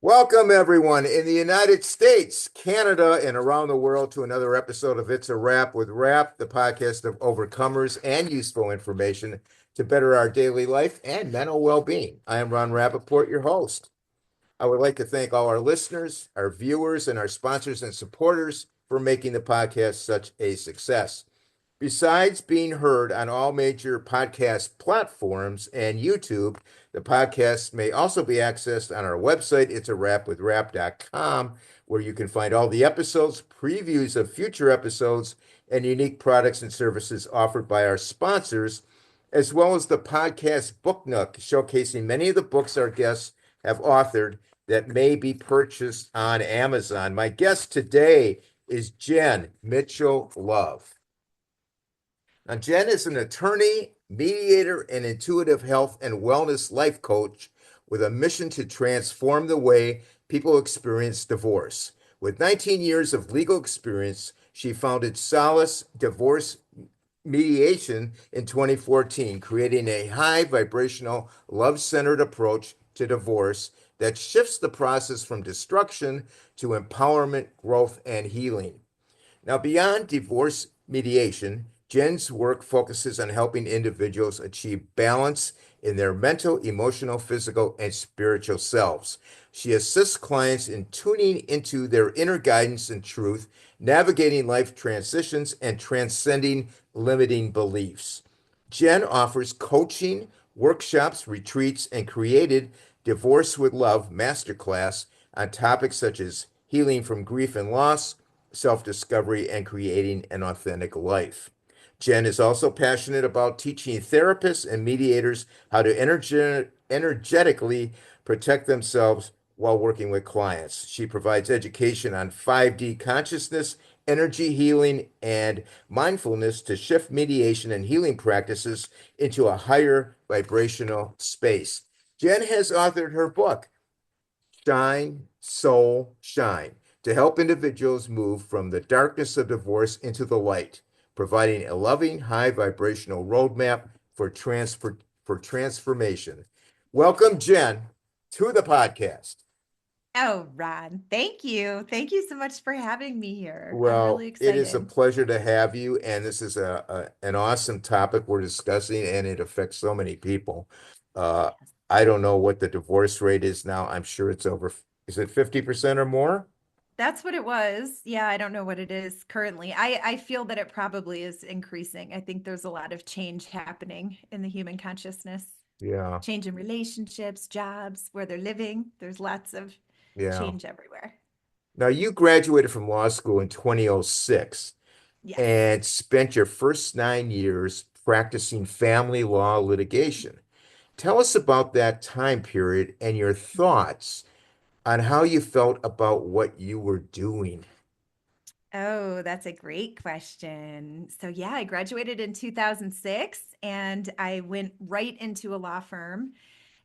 Welcome, everyone in the United States, Canada, and around the world to another episode of It's a Wrap with Rap, the podcast of overcomers and useful information to better our daily life and mental well-being. I am Ron Rappaport, your host. I would like to thank all our listeners, our viewers, and our sponsors and supporters for making the podcast such a success. Besides being heard on all major podcast platforms and YouTube, the podcast may also be accessed on our website, itsawrapwithrap.com, where you can find all the episodes, previews of future episodes, and unique products and services offered by our sponsors, as well as the podcast Book Nook, showcasing many of the books our guests have authored that may be purchased on Amazon. My guest today is Jen Mitchell Love. Now, Jen is an attorney, mediator, and intuitive health and wellness life coach with a mission to transform the way people experience divorce. With 19 years of legal experience, she founded Solace Divorce Mediation in 2014, creating a high vibrational, love centered approach to divorce that shifts the process from destruction to empowerment, growth, and healing. Now, beyond divorce mediation, Jen's work focuses on helping individuals achieve balance in their mental, emotional, physical, and spiritual selves. She assists clients in tuning into their inner guidance and truth, navigating life transitions, and transcending limiting beliefs. Jen offers coaching, workshops, retreats, and created Divorce with Love Masterclass on topics such as healing from grief and loss, self-discovery, and creating an authentic life. Jen is also passionate about teaching therapists and mediators how to energetically protect themselves while working with clients. She provides education on 5D consciousness, energy healing, and mindfulness to shift mediation and healing practices into a higher vibrational space. Jen has authored her book, Shine, Soul, Shine, to help individuals move from the darkness of divorce into the light, providing a loving, high vibrational roadmap for transformation. Welcome, Jen, to the podcast. Oh, Ron, thank you. Thank you so much for having me here. I'm really Well, it is a excited. pleasure to have you, and this is an awesome topic we're discussing, and it affects so many people. Uh, Yes. I don't know what the divorce rate is now. I'm sure it's over, is it 50% or more? That's what it was. Yeah, I don't know what it is currently. I feel that it probably is increasing. I think there's a lot of change happening in the human consciousness, Yeah, change in relationships, jobs, where they're living. There's lots of yeah. change everywhere. Now, you graduated from law school in 2006 Yes. and spent your first 9 years practicing family law litigation. Tell us about that time period and your thoughts on how you felt about what you were doing. Oh, that's a great question. So, yeah, I graduated in 2006 and I went right into a law firm.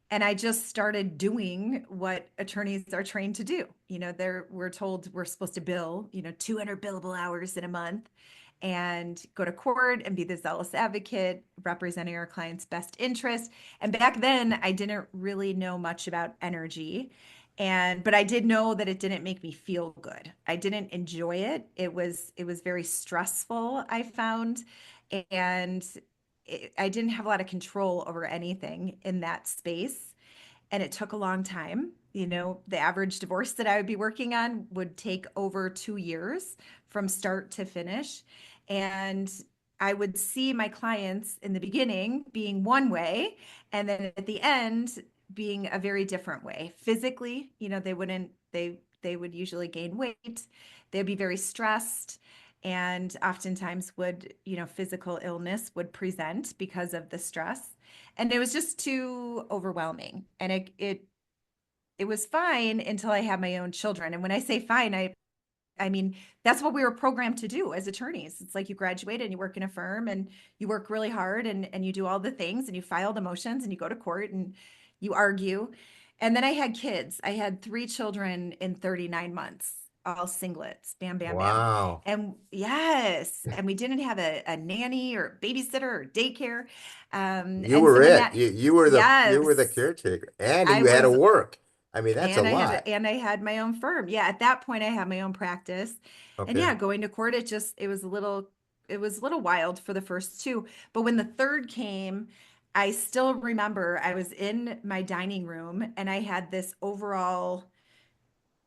And I just started doing what attorneys are trained to do. We're told we're supposed to bill, 200 billable hours in a month and go to court and be the zealous advocate representing our client's best interest. And back then, I didn't really know much about energy. But I did know that it didn't make me feel good. I didn't enjoy it. It was very stressful, I found. And I didn't have a lot of control over anything in that space. And it took a long time. The average divorce that I would be working on would take over 2 years from start to finish. And I would see my clients in the beginning being one way, and then at the end being a very different way. Physically, they would usually gain weight. They'd be very stressed and oftentimes would, physical illness would present because of the stress. And it was just too overwhelming. And it was fine until I had my own children. And when I say fine, I mean that's what we were programmed to do as attorneys. It's like you graduate and you work in a firm and you work really hard and you do all the things and you file the motions and you go to court and you argue. And then I had kids. I had 3 children in 39 months, all singlets, bam, bam, bam. Wow. And yes, and we didn't have a nanny or babysitter or daycare. You And so were when it. that, You were the yes, caretaker, and I you had to was work. I mean, that's a lot. And I had my own firm. Yeah, at that point I had my own practice. And Okay. yeah, going to court, it was a little wild for the first two. But when the third came, I still remember I was in my dining room and I had this overall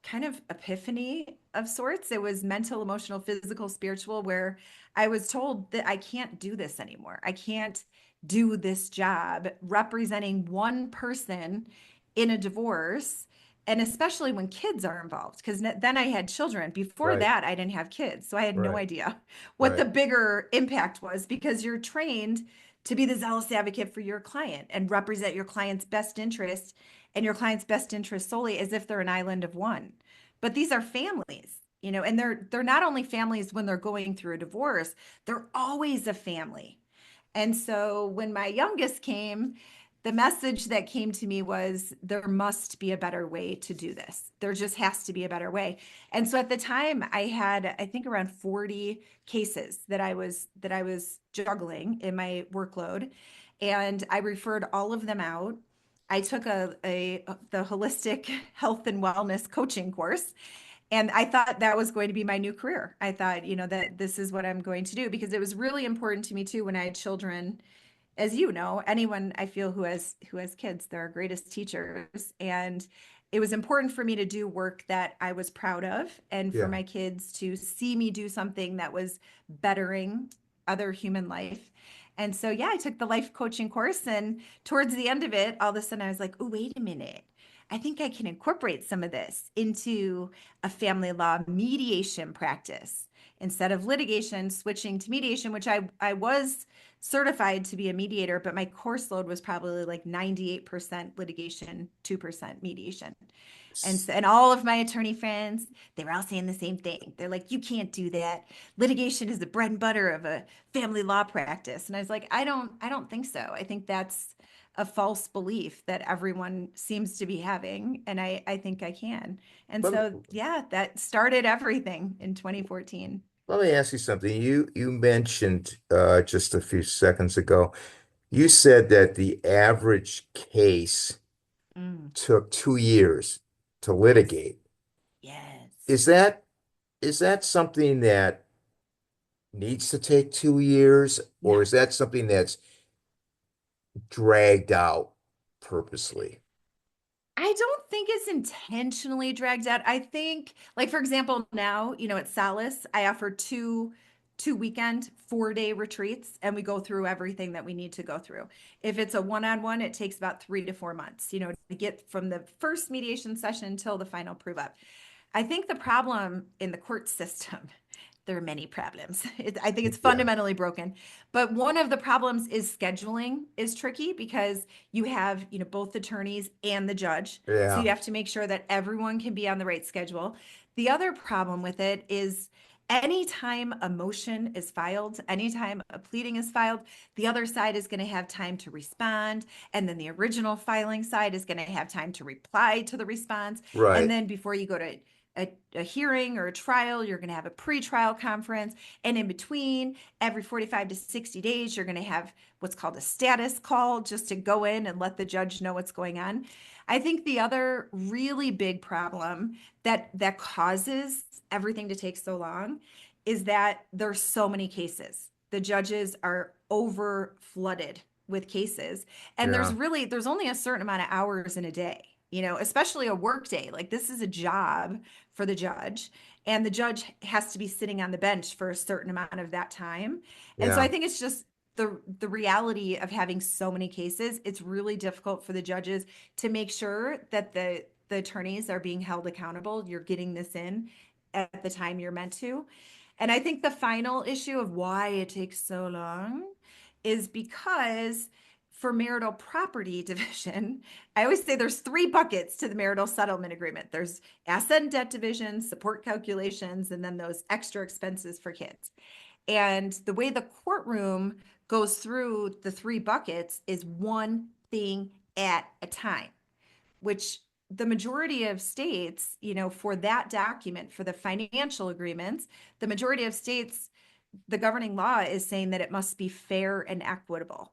kind of epiphany of sorts. It was mental, emotional, physical, spiritual, where I was told that I can't do this anymore. I can't do this job representing one person in a divorce. And especially when kids are involved, because then I had children. Before Right. that, I didn't have kids. So I had no Right. idea what the Right. bigger impact was because you're trained to be the zealous advocate for your client and represent your client's best interest and your client's best interest solely as if they're an island of one. But these are families, you know, and they're not only families when they're going through a divorce, they're always a family. And so when my youngest came, the message that came to me was there must be a better way to do this. There just has to be a better way. And so at the time I had I think around 40 cases that I was juggling in my workload and I referred all of them out. I took a the holistic health and wellness coaching course and I thought that was going to be my new career. I thought, you know, that this is what I'm going to do because it was really important to me too when I had children. As you know, anyone I feel who has kids, they're our greatest teachers. And it was important for me to do work that I was proud of and for Yeah. my kids to see me do something that was bettering other human life. And so, yeah, I took the life coaching course. And towards the end of it, all of a sudden I was like, oh, wait a minute. I think I can incorporate some of this into a family law mediation practice instead of litigation, switching to mediation, which I was certified to be a mediator, but my course load was probably like 98% litigation, 2% mediation. And S- so, and all of my attorney friends, they were all saying the same thing. They're like, you can't do that. Litigation is the bread and butter of a family law practice. And I was like, I don't think so. I think that's a false belief that everyone seems to be having. And I think I can. And Let me so, yeah, that started everything in 2014. let me ask you something. You mentioned just a few seconds ago, you said that the average case Mm, took 2 years to yes. litigate. Yes. Is that is that something that needs to take 2 years, or No. is that something that's dragged out purposely? I don't think it's intentionally dragged out. I think, like for example, now, you know, at Solace, I offer two weekend 4-day retreats and we go through everything that we need to go through. If it's a one-on-one, it takes about 3 to 4 months, you know, to get from the first mediation session until the final prove up. I think the problem in the court system, there are many problems. I think it's Yeah. fundamentally broken. But one of the problems is scheduling is tricky because you have, you know, both attorneys and the judge. So you Yeah. have to make sure that everyone can be on the right schedule. The other problem with it is anytime a motion is filed, anytime a pleading is filed, the other side is going to have time to respond. And then the original filing side is going to have time to reply to the response. And Right. then before you go to a hearing or a trial, you're going to have a pre-trial conference. And in between, every 45 to 60 days, you're going to have what's called a status call just to go in and let the judge know what's going on. I think the other really big problem that causes everything to take so long is that there's so many cases. The judges are over flooded with cases and Yeah. there's only a certain amount of hours in a day, you know, especially a work day. Like this is a job for the judge and the judge has to be sitting on the bench for a certain amount of that time. And so I Yeah. think it's just the reality of having so many cases. It's really difficult for the judges to make sure that the attorneys are being held accountable. You're getting this in at the time you're meant to. And I think the final issue of why it takes so long is because for marital property division, I always say there's three buckets to the marital settlement agreement. There's asset and debt division, support calculations, and then those extra expenses for kids. And the way the courtroom goes through the three buckets is one thing at a time, which the majority of states, you know, for that document, for the financial agreements, the majority of states, the governing law is saying that it must be fair and equitable,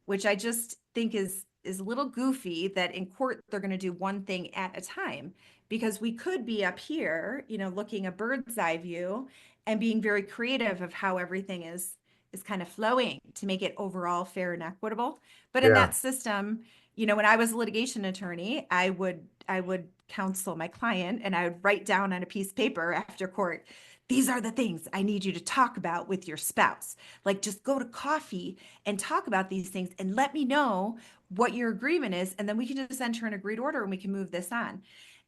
which I just think is is a little goofy that in court they're going to do one thing at a time, because we could be up here, looking a bird's eye view and being very creative of how everything is kind of flowing to make it overall fair and equitable. But in Yeah. that system, when I was a litigation attorney, I would counsel my client and I would write down on a piece of paper after court, these are the things I need you to talk about with your spouse. Like, just go to coffee and talk about these things and let me know what your agreement is. And then we can just enter an agreed order and we can move this on.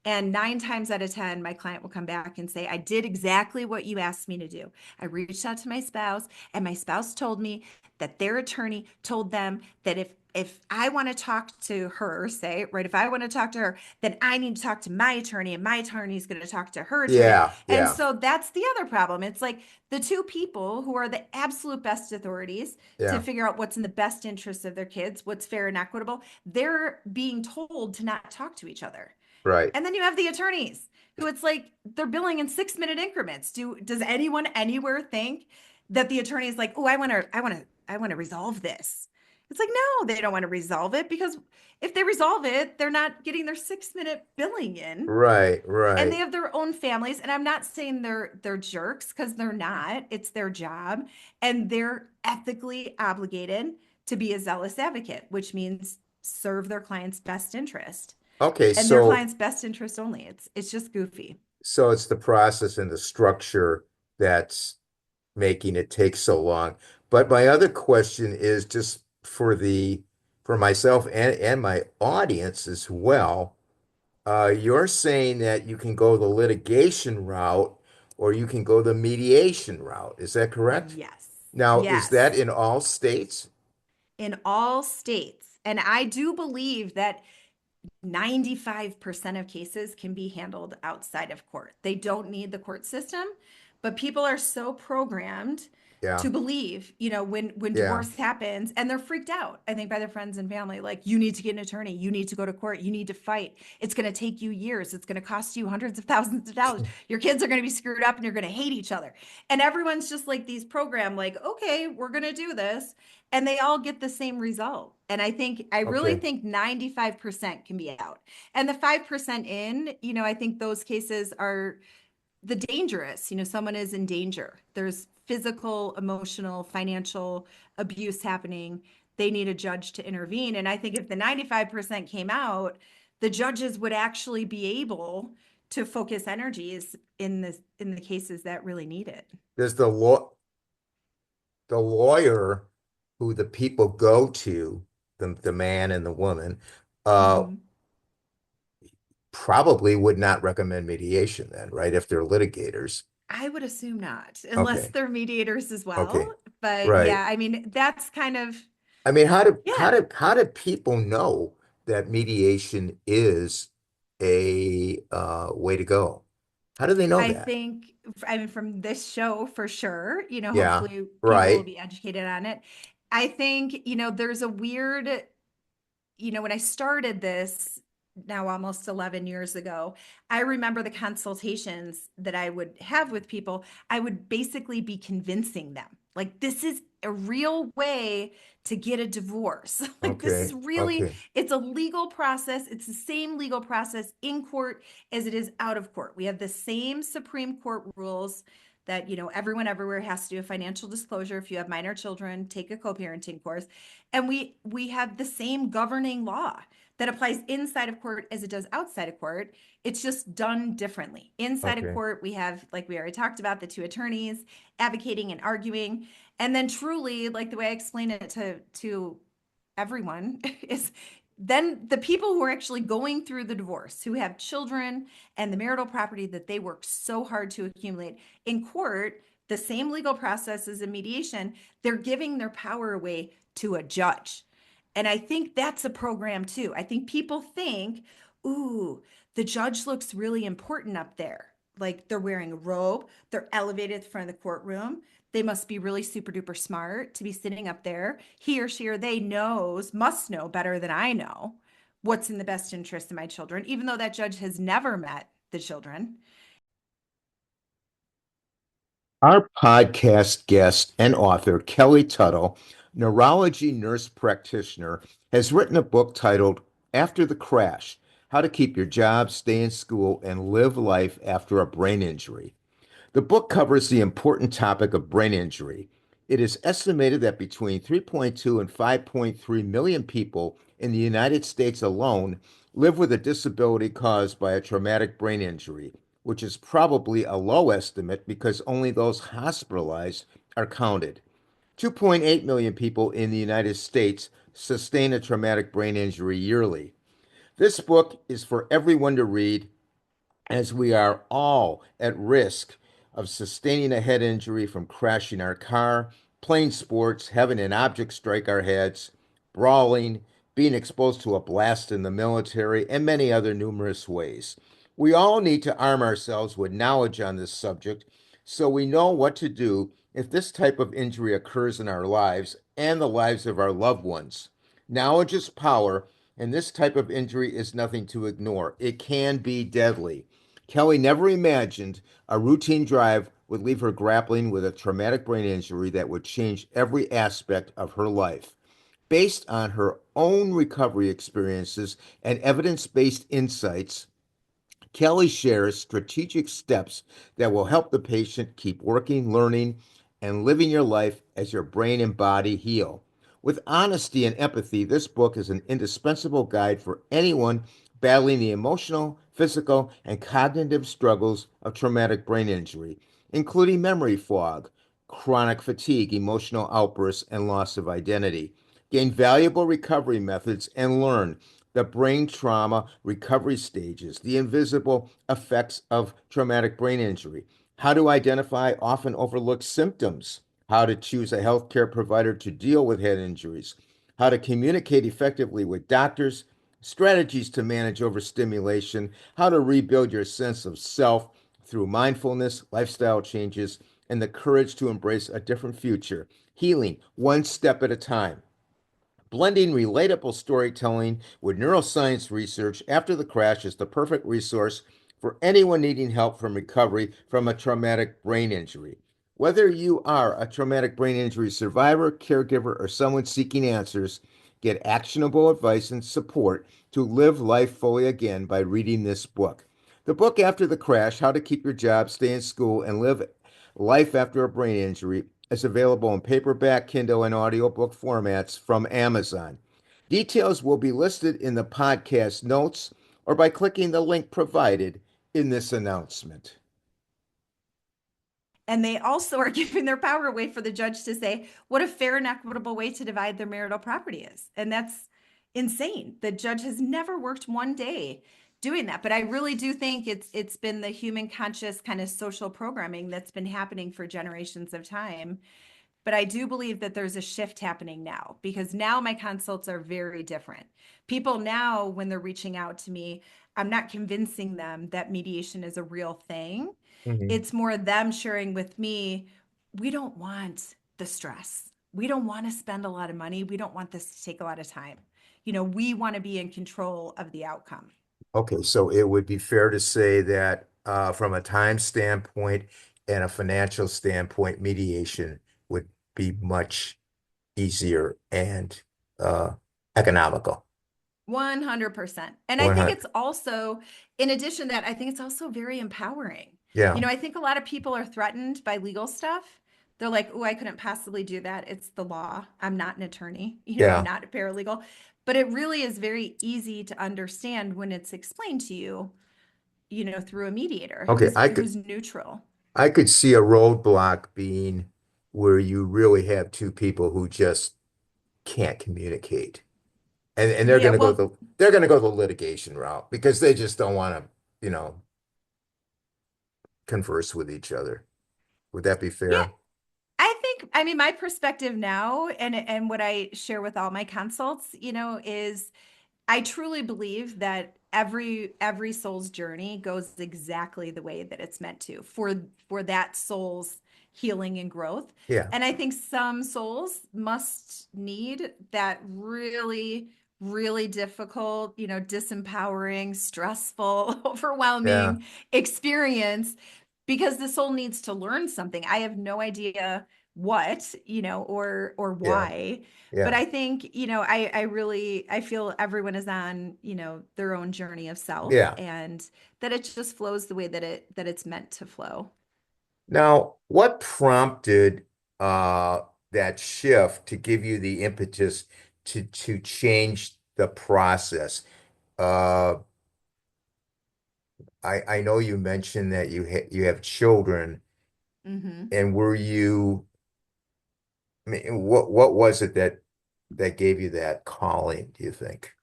And 9 times out of 10, my client will come back and say, I did exactly what you asked me to do. I reached out to my spouse, and my spouse told me that their attorney told them that if I want to talk to her, say, right, if I want to talk to her, then I need to talk to my attorney, and my attorney is going to talk to her attorney. Yeah. And Yeah. so that's the other problem. It's like the two people who are the absolute best authorities to Yeah. figure out what's in the best interest of their kids, what's fair and equitable, they're being told to not talk to each other. Right. And then you have the attorneys who, it's like they're billing in 6-minute increments. Does anyone anywhere think that the attorney is like, oh, I want to resolve this? It's like, no, they don't want to resolve it, because if they resolve it, they're not getting their 6-minute billing in, Right. and they Right. have their own families. And I'm not saying they're jerks, because they're not. It's their job, and they're ethically obligated to be a zealous advocate, which means serve their client's best interest Okay. and their So client's best interest only. It's just goofy. so it's the process and the structure that's making it take so long. But my other question is just for myself and my audience as well. You're saying that you can go the litigation route or you can go the mediation route. Is that correct? Yes. Now, is that Yes. in all states? In all states. And I do believe that 95% of cases can be handled outside of court. They don't need the court system, but people are so programmed Yeah. to believe, when Yeah. divorce happens, and they're freaked out, I think, by their friends and family, like, you need to get an attorney, you need to go to court, you need to fight. It's going to take you years. It's going to cost you hundreds of thousands of dollars. Your kids are going to be screwed up and you're going to hate each other. And everyone's just like these programmed, like, okay, we're going to do this, and they all get the same result. And I really Okay. think 95% can be out. And the 5% in, I think those cases are the dangerous. Someone is in danger. There's physical, emotional, financial abuse happening. They need a judge to intervene. And I think if the 95% came out, the judges would actually be able to focus energies in the cases that really need it. Does the lawyer who the people go to, the man and the woman, uh, Mhm. probably would not recommend mediation then, right? If they're litigators. I would assume not, unless Okay. they're mediators as Okay. well. But Right. yeah, I mean, that's kind of, I mean, yeah, how do people know that mediation is a way to go? How do they know I that? think, I mean, from this show for sure, Yeah. hopefully people will Right. be educated on it. I think, there's a weird, when I started this now almost 11 years ago, I remember the consultations that I would have with people. I would basically be convincing them, like, this is a real way to get a divorce. Like, this is Okay. really, Okay. it's a legal process. It's the same legal process in court as it is out of court. We have the same Supreme Court rules that, everyone everywhere has to do a financial disclosure. If you have minor children, take a co-parenting course. And we have the same governing law that applies inside of court as it does outside of court. It's just done differently. Inside of Okay. court, we have, like we already talked about, the two attorneys advocating and arguing. And then truly, like the way I explain it to everyone is, then the people who are actually going through the divorce, who have children and the marital property that they worked so hard to accumulate in court, the same legal processes in mediation, they're giving their power away to a judge. And I think that's a program too. I think people think, ooh, the judge looks really important up there. Like, they're wearing a robe, they're elevated at the front of the courtroom. They must be really super duper smart to be sitting up there. He or she or they must know better than I know what's in the best interest of my children, even though that judge has never met the children. Our podcast guest and author, Kelly Tuttle, neurology nurse practitioner, has written a book titled After the Crash: How to Keep Your Job, Stay in School, and Live Life After a Brain Injury. The book covers the important topic of brain injury. It is estimated that between 3.2 and 5.3 million people in the United States alone live with a disability caused by a traumatic brain injury, which is probably a low estimate because only those hospitalized are counted. 2.8 million people in the United States sustain a traumatic brain injury yearly. This book is for everyone to read, as we are all at risk of sustaining a head injury from crashing our car, playing sports, having an object strike our heads, brawling, being exposed to a blast in the military, and many other numerous ways. We all need to arm ourselves with knowledge on this subject so we know what to do if this type of injury occurs in our lives and the lives of our loved ones. Knowledge is power, and this type of injury is nothing to ignore. It can be deadly. Kelly never imagined a routine drive would leave her grappling with a traumatic brain injury that would change every aspect of her life. Based on her own recovery experiences and evidence based insights, Kelly shares strategic steps that will help the patient keep working, learning, and living your life as your brain and body heal. With honesty and empathy, this book is an indispensable guide for anyone battling the emotional, physical, and cognitive struggles of traumatic brain injury, including memory fog, chronic fatigue, emotional outbursts, and loss of identity. Gain valuable recovery methods and learn the brain trauma recovery stages, the invisible effects of traumatic brain injury, how to identify often overlooked symptoms, how to choose a healthcare provider to deal with head injuries, how to communicate effectively with doctors, strategies to manage overstimulation, how to rebuild your sense of self through mindfulness, lifestyle changes, and the courage to embrace a different future, healing one step at a time. Blending relatable storytelling with neuroscience research after the crash is the perfect resource for anyone needing help from recovery from a traumatic brain injury. Whether you are a traumatic brain injury survivor, caregiver, or someone seeking answers, get actionable advice and support to live life fully again by reading this book. The book After the Crash: How to Keep Your Job, Stay in School, and Live Life After a Brain Injury is available in paperback, Kindle, and audiobook formats from Amazon. Details will be listed in the podcast notes or by clicking the link provided in this announcement. And they also are giving their power away for the judge to say what a fair and equitable way to divide their marital property is. And that's insane. The judge has never worked one day doing that. But I really do think it's been the human conscious kind of social programming that's been happening for generations of time. But I do believe that there's a shift happening now because now my consults are very different. People now, when they're reaching out to me, I'm not convincing them that mediation is a real thing. Mhm. It's more them sharing with me, we don't want the stress. We don't want to spend a lot of money. We don't want this to take a lot of time. We want to be in control of the outcome. Okay, so it would be fair to say that from a time standpoint and a financial standpoint, mediation would be much easier and uh, economical. 100%. And I think 100. it's also, in addition to that, I think it's also very empowering. Yeah, I think a lot of people are threatened by legal stuff. They're like, oh, I couldn't possibly do that. It's the law. I'm not an attorney. I'm yeah. not a paralegal. But it really is very easy to understand when it's explained to you, through a mediator Okay, who's neutral. I could see a roadblock being where you really have two people who just can't communicate. And Yeah, well, they're gonna go the litigation route because they just don't want to, converse with each other. Would that be yeah, fair? I mean, my perspective now and what I share with all my consults, is I truly believe that every soul's journey goes exactly the way that it's meant to for that soul's healing and growth. Yeah, And I think some souls must need that really really difficult, disempowering, stressful, yeah. overwhelming experience because the soul needs to learn something. I have no idea what, or Yeah. why. But Yeah. I think, I really, I feel everyone is on, their own journey of self, Yeah. and that it just flows the way that it's meant to flow. Now, what prompted uh that shift to give you the impetus to change the process? Uh I know you mentioned that you have children, Hmm. and were you, I mean, what was it that gave you that calling, do you think?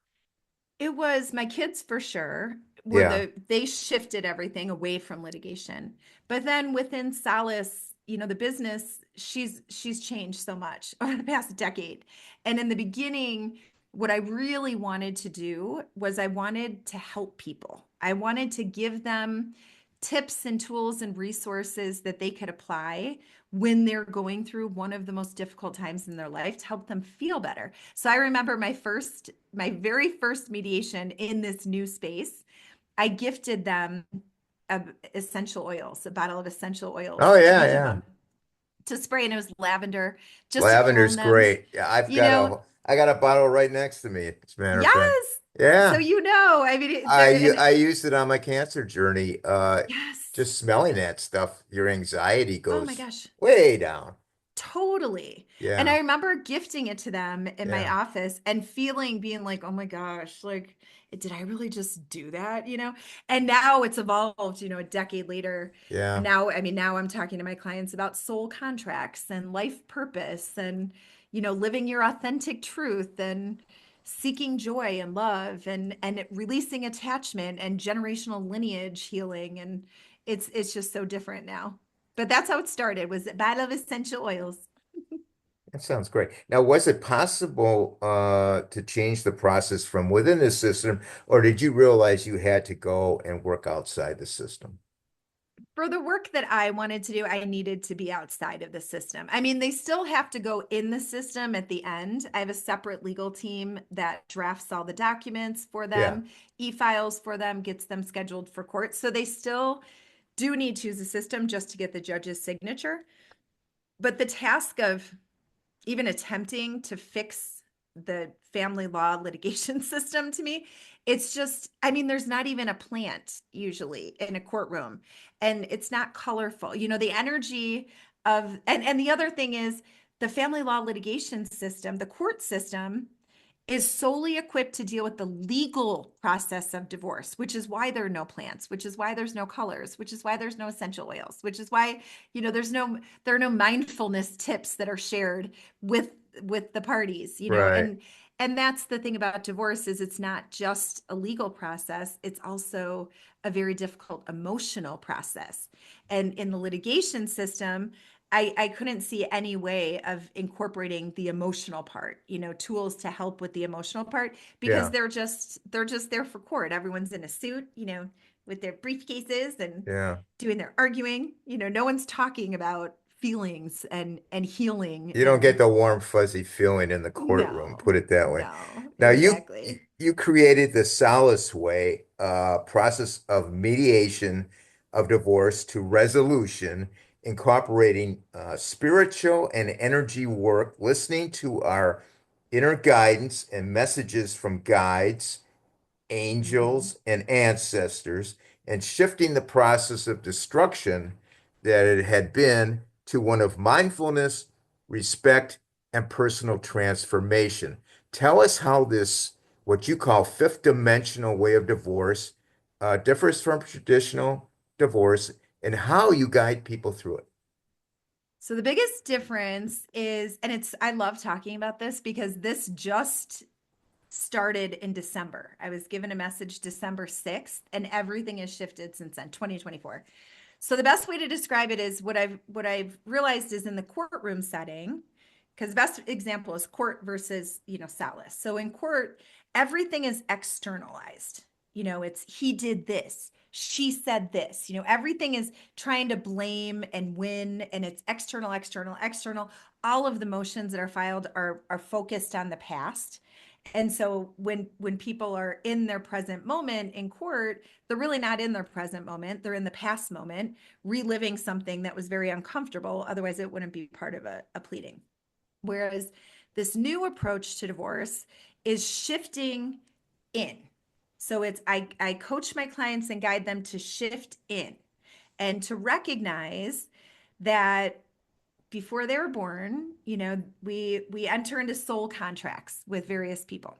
It was my kids for sure. Yeah. They shifted everything away from litigation. But then within Solace, the business, she's changed so much over the past decade. And in the beginning, what I really wanted to do was I wanted to help people. I wanted to give them tips and tools and resources that they could apply when they're going through one of the most difficult times in their life to help them feel better. So I remember my very first mediation in this new space, I gifted them essential oils, a bottle of essential Oh oils to yeah, each of yeah. them to spray, and it was lavender just to calm Lavender's them. great. Yeah, You know, I got a bottle right next to me, as a matter of fact. yes. So Yeah. I mean, there and I used it on my cancer journey. yes. Just smelling that stuff, your anxiety Oh my goes gosh. way down. Totally. And Yeah, I remember gifting it to them in my yeah, office and being like, oh my gosh, like, did I really just do that? And now it's evolved, a decade later. And yeah. now, I mean, now I'm talking to my clients about soul contracts and life purpose and, living your authentic truth and seeking joy and love and releasing attachment and generational lineage healing. And it's just so different now. But that's how it started, was a bottle of essential oils. That sounds great. Now, was it possible to change the process from within the system, or did you realize you had to go and work outside the system? For the work that I wanted to do, I needed to be outside of the system. I mean, they still have to go in the system at the end. I have a separate legal team that drafts all the documents for Yeah, them, e-files for them, gets them scheduled for court. So they still do need to use the system just to get the judge's signature. But the task of even attempting to fix the family law litigation system, to me, it's just, I mean, there's not even a plant usually in a courtroom, and it's not colorful. The energy and the other thing is, the family law litigation system, the court system, is solely equipped to deal with the legal process of divorce, which is why there are no plants, which is why there's no colors, which is why there's no essential oils, which is why, there are no mindfulness tips that are shared with the parties, right. and that's the thing about divorce, is it's not just a legal process, it's also a very difficult emotional process. And in the litigation system, I couldn't see any way of incorporating the emotional part, tools to help with the emotional part, because Yeah, they're just there for court. Everyone's in a suit, with their briefcases and yeah. doing their arguing. No one's talking about feelings and healing You don't get and the warm, fuzzy feeling in the courtroom, no, put it that way. no, Now exactly. you created the Solace Way process of mediation of divorce to resolution, incorporating spiritual and energy work, listening to our inner guidance and messages from guides, Hmm. angels, and ancestors, and shifting the process of destruction that it had been to one of mindfulness, respect, and personal transformation. Tell us how this, what you call fifth dimensional way of divorce, differs from traditional divorce, and how you guide people through it. So the biggest difference is, and I love talking about this because this just started in December. I was given a message December 6th, and everything has shifted since then, 2024. So the best way to describe it is, what I've realized is, in the courtroom setting, because the best example is court versus, Solace. So in court, everything is externalized. It's, he did this, she said this. Everything is trying to blame and win, and it's external, external, external. All of the motions that are filed are focused on the past. And so when people are in their present moment in court, they're really not in their present moment. They're in the past moment, reliving something that was very uncomfortable. Otherwise, it wouldn't be part of a pleading. Whereas this new approach to divorce is shifting in. So it's I coach my clients and guide them to shift in and to recognize that before they were born, we enter into soul contracts with various people.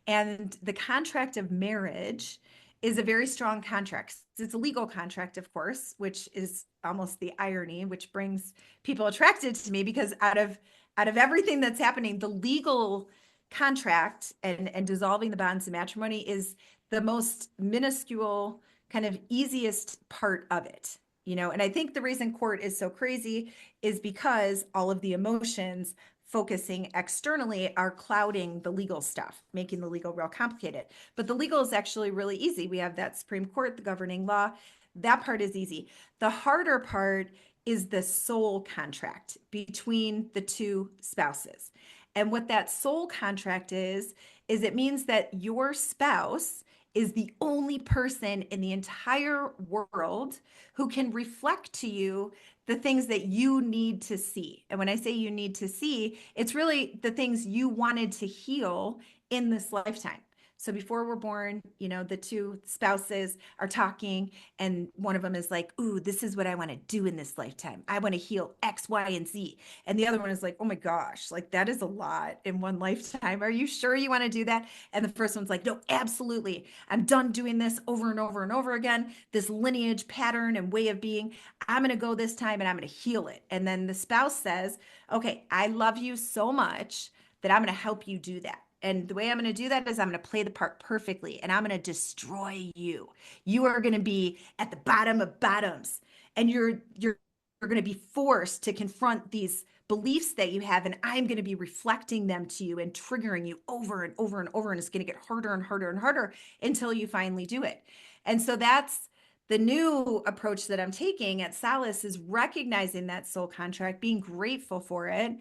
And the contract of marriage is a very strong contract. It's a legal contract, of course, which is almost the irony, which brings people attracted to me because out of everything that's happening, the legal contract and dissolving the bonds of matrimony is the most minuscule, kind of easiest part of it. And I think the reason court is so crazy is because all of the emotions focusing externally are clouding the legal stuff, making the legal real complicated. But the legal is actually really easy. We have that Supreme Court, the governing law. That part is easy. The harder part is the soul contract between the two spouses. And what that soul contract is it means that your spouse is the only person in the entire world who can reflect to you the things that you need to see. And when I say you need to see, it's really the things you wanted to heal in this lifetime. So before we're born, the two spouses are talking, and one of them is like, "Ooh, this is what I want to do in this lifetime. I want to heal X, Y, and Z." And the other one is like, "Oh my gosh, like that is a lot in one lifetime. Are you sure you want to do that?" And the first one's like, "No, absolutely. I'm done doing this over and over and over again. This lineage pattern and way of being. I'm going to go this time and I'm going to heal it." And then the spouse says, "Okay, I love you so much that I'm going to help you do that. And the way I'm going to do that is I'm going to play the part perfectly and I'm going to destroy you. You are going to be at the bottom of bottoms and you're going to be forced to confront these beliefs that you have, and I'm going to be reflecting them to you and triggering you over and over and over, and it's going to get harder and harder and harder until you finally do it." And so that's the new approach that I'm taking at Solace, is recognizing that soul contract, being grateful for it,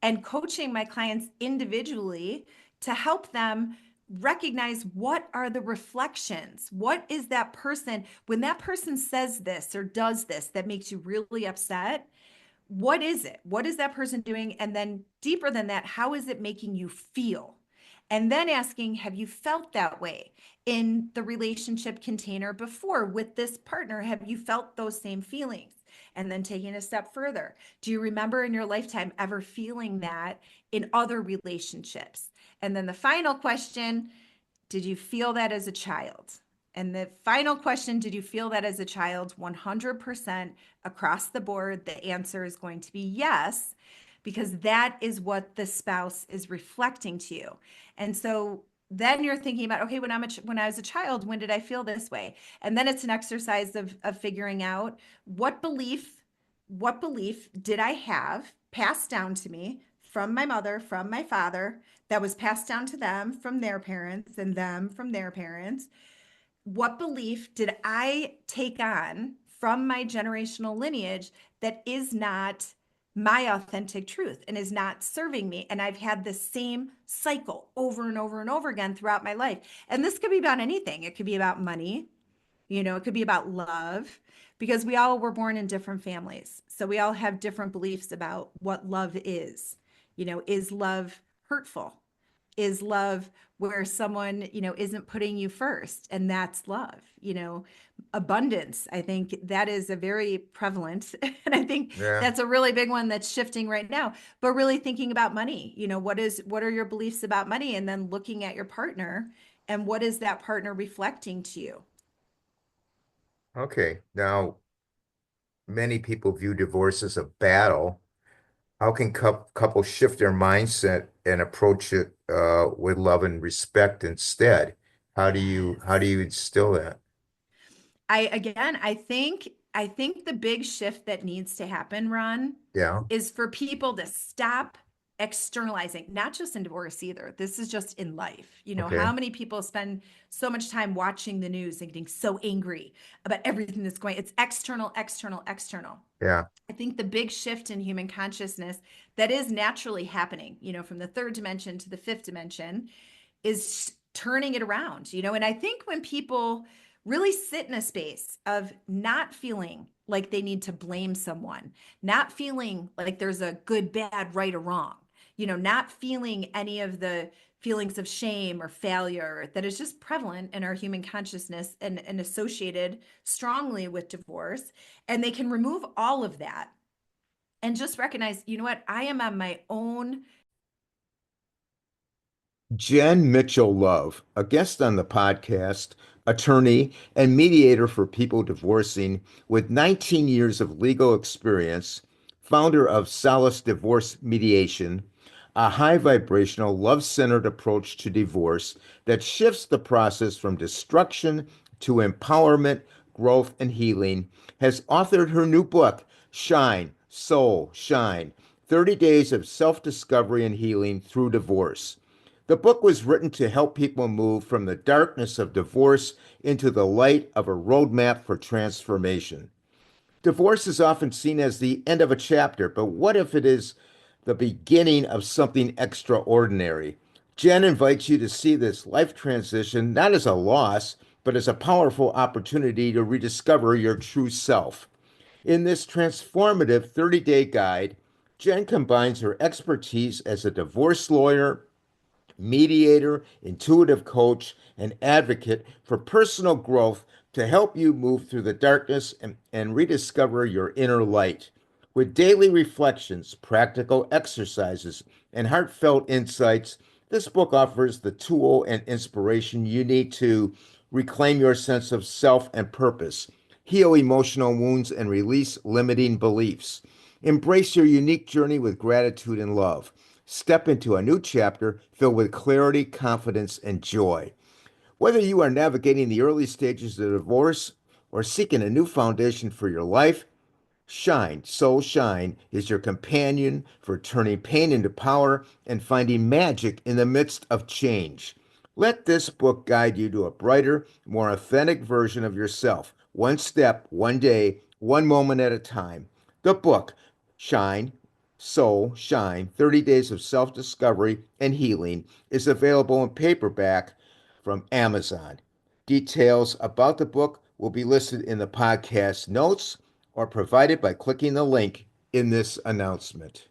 and coaching my clients individually to help them recognize what are the reflections. What is that person, when that person says this or does this that makes you really upset? What is it? What is that person doing? And then deeper than that, how is it making you feel? And then asking, have you felt that way in the relationship container before with this partner? Have you felt those same feelings? And then taking a step further, do you remember in your lifetime ever feeling that in other relationships? And then the final question, did you feel that as a child? And the final question, did you feel that as a child? 100% across the board, the answer is going to be yes, because that is what the spouse is reflecting to you. And so then you're thinking about, okay, when I was a child, when did I feel this way? And then it's an exercise of figuring out what belief did I have passed down to me from my mother, from my father, that was passed down to them from their parents and them from their parents. What belief did I take on from my generational lineage that is not my authentic truth and is not serving me? And I've had the same cycle over and over and over again throughout my life. And this could be about anything. It could be about money, it could be about love, because we all were born in different families. So we all have different beliefs about what love is. Is love hurtful? Is love where someone, isn't putting you first? And that's love. Abundance. I think that is a very prevalent, and I think Yeah. that's a really big one that's shifting right now. But really thinking about money, what are your beliefs about money? And then looking at your partner and what is that partner reflecting to you? Okay. Now, many people view divorce as a battle. How can couples shift their mindset and approach it with love and respect instead? How do Yes. you instill that? I think the big shift that needs to happen, Ron, Yeah. is for people to stop externalizing, not just in divorce either. This is just in life. Okay. How many people spend so much time watching the news and getting so angry about everything that's going, it's external, external, external. Yeah. I think the big shift in human consciousness that is naturally happening, from the third dimension to the fifth dimension, is turning it around, and I think when people really sit in a space of not feeling like they need to blame someone, not feeling like there's a good, bad, right, or wrong, not feeling any of the feelings of shame or failure that is just prevalent in our human consciousness and associated strongly with divorce. And they can remove all of that and just recognize, you know what, I am on my own. Jen Mitchell Love, a guest on the podcast, attorney and mediator for people divorcing with 19 years of legal experience, founder of Solace Divorce Mediation, a high vibrational, love centered approach to divorce that shifts the process from destruction to empowerment, growth, and healing, has authored her new book, Shine, Soul, Shine 30 Days of Self Discovery and Healing Through Divorce. The book was written to help people move from the darkness of divorce into the light of a roadmap for transformation. Divorce is often seen as the end of a chapter, but what if it is the beginning of something extraordinary? Jen invites you to see this life transition not as a loss, but as a powerful opportunity to rediscover your true self. In this transformative 30-day guide, Jen combines her expertise as a divorce lawyer, mediator, intuitive coach, and advocate for personal growth to help you move through the darkness and rediscover your inner light. With daily reflections, practical exercises, and heartfelt insights, this book offers the tool and inspiration you need to reclaim your sense of self and purpose, heal emotional wounds, and release limiting beliefs. Embrace your unique journey with gratitude and love. Step into a new chapter filled with clarity, confidence, and joy. Whether you are navigating the early stages of divorce or seeking a new foundation for your life, Shine, Soul Shine is your companion for turning pain into power and finding magic in the midst of change. Let this book guide you to a brighter, more authentic version of yourself, one step, one day, one moment at a time. The book, Shine, Soul Shine 30 Days of Self Discovery and Healing, is available in paperback from Amazon. Details about the book will be listed in the podcast notes or provided by clicking the link in this announcement.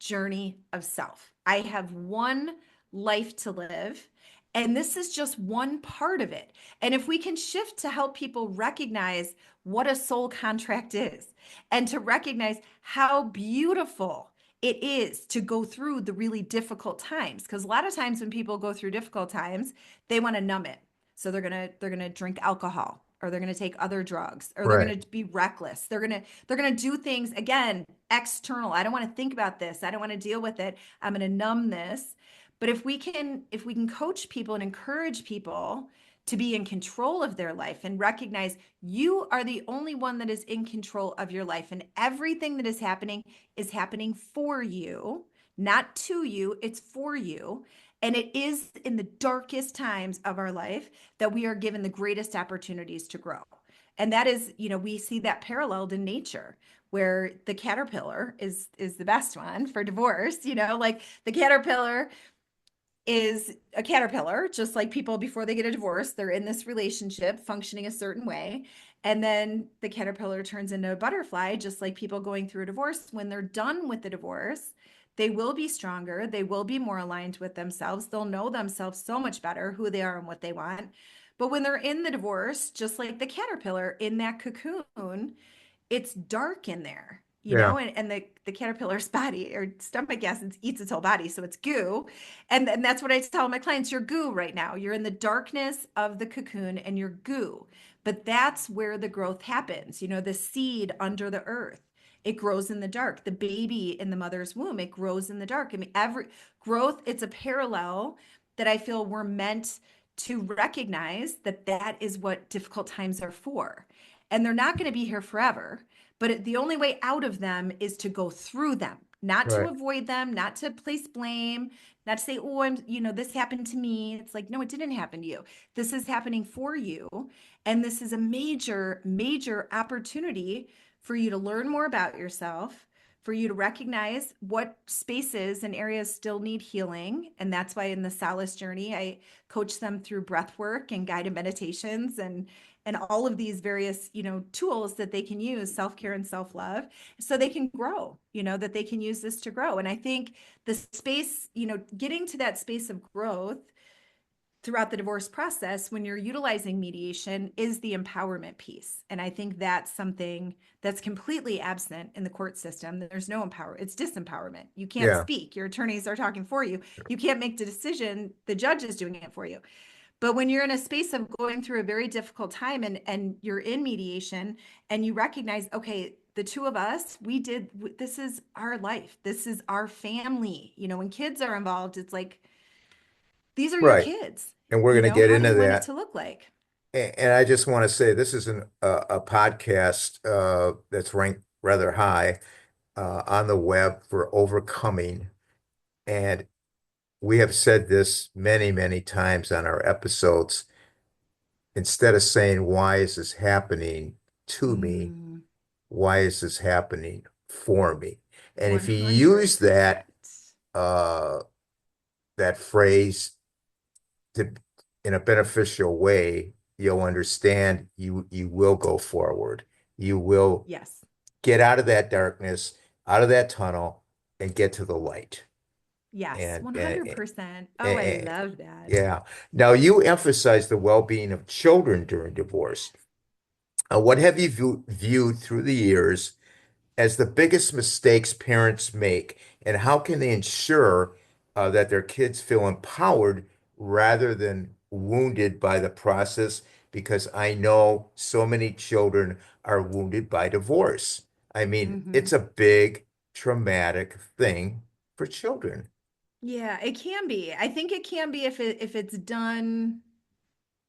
Journey of self. I have one life to live, and this is just one part of it. And if we can shift to help people recognize what a soul contract is and to recognize how beautiful it is to go through the really difficult times, because a lot of times when people go through difficult times, they want to numb it. So they're going to drink alcohol, or they're going to take other drugs, or they're Right. going to be reckless. They're going to do things again external. I don't want to think about this. I don't want to deal with it. I'm going to numb this. But if we can coach people and encourage people to be in control of their life and recognize you are the only one that is in control of your life, and everything that is happening for you, not to you, it's for you. And it is in the darkest times of our life that we are given the greatest opportunities to grow. And that is, we see that paralleled in nature, where the caterpillar is the best one for divorce. Like the caterpillar is a caterpillar, just like people before they get a divorce, they're in this relationship functioning a certain way. And then the caterpillar turns into a butterfly, just like people going through a divorce. When they're done with the divorce, they will be stronger. They will be more aligned with themselves. They'll know themselves so much better, who they are and what they want. But when they're in the divorce, just like the caterpillar in that cocoon, it's dark in there, Yeah. and the caterpillar's body or stomach acid eats its whole body. So it's goo. And that's what I tell my clients, you're goo right now. You're in the darkness of the cocoon and you're goo. But that's where the growth happens. The seed under the earth, it grows in the dark. The baby in the mother's womb, it grows in the dark. I mean, every growth, it's a parallel that I feel we're meant to recognize that that is what difficult times are for. And they're not going to be here forever, but the only way out of them is to go through them, not to Right. avoid them, not to place blame, not to say, oh, this happened to me. It's like, no, it didn't happen to you. This is happening for you. And this is a major, major opportunity for you to learn more about yourself, for you to recognize what spaces and areas still need healing. And that's why in the solace journey, I coach them through breath work and guided meditations and all of these various, tools that they can use, self-care and self-love, so they can grow, that they can use this to grow. And I think the space, getting to that space of growth throughout the divorce process when you're utilizing mediation is the empowerment piece. And I think that's something that's completely absent in the court system. There's no empower, it's disempowerment. You can't Yeah. speak. Your attorneys are talking for you. You can't make the decision. The judge is doing it for you. But when you're in a space of going through a very difficult time and you're in mediation and you recognize, okay, the two of us, this is our life. This is our family. When kids are involved, it's like, these are your Right. kids. And we're going to get How do into you want it that. to look like? And I just want to say this is a podcast that's ranked rather high on the web for overcoming. And we have said this many, many times on our episodes. Instead of saying, why is this happening to me? Mm, Why is this happening for me? And if you use 100%. uh, that phrase to in a beneficial way, you'll understand you will go forward. You will Yes. get out of that darkness, out of that tunnel, and get to the light. Yes. And and, 100%. Oh, I and love that. yeah. Now you emphasize the well-being of children during divorce. What have you viewed through the years as the biggest mistakes parents make, and how can they ensure that their kids feel empowered rather than wounded by the process? Because I know so many children are wounded by divorce. I mean, Hmm. it's a big traumatic thing for children. Yeah, it can be. I think it can be if it's done,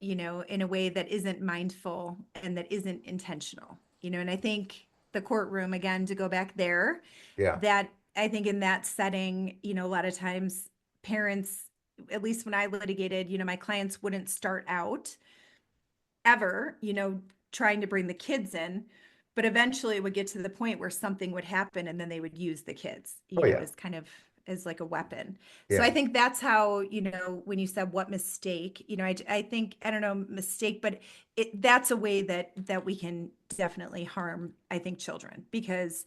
in a way that isn't mindful and that isn't intentional. And I think the courtroom, again, to go back there, Yeah. that I think in that setting, a lot of times parents, at least when I litigated, my clients wouldn't start out ever, trying to bring the kids in, but eventually it would get to the point where something would happen and then they would use the kids, Oh yeah. as kind of as like a weapon. So I Yeah. think that's how, when you said what mistake, I think, I don't know, mistake, but that's a way that we can definitely harm, I think, children because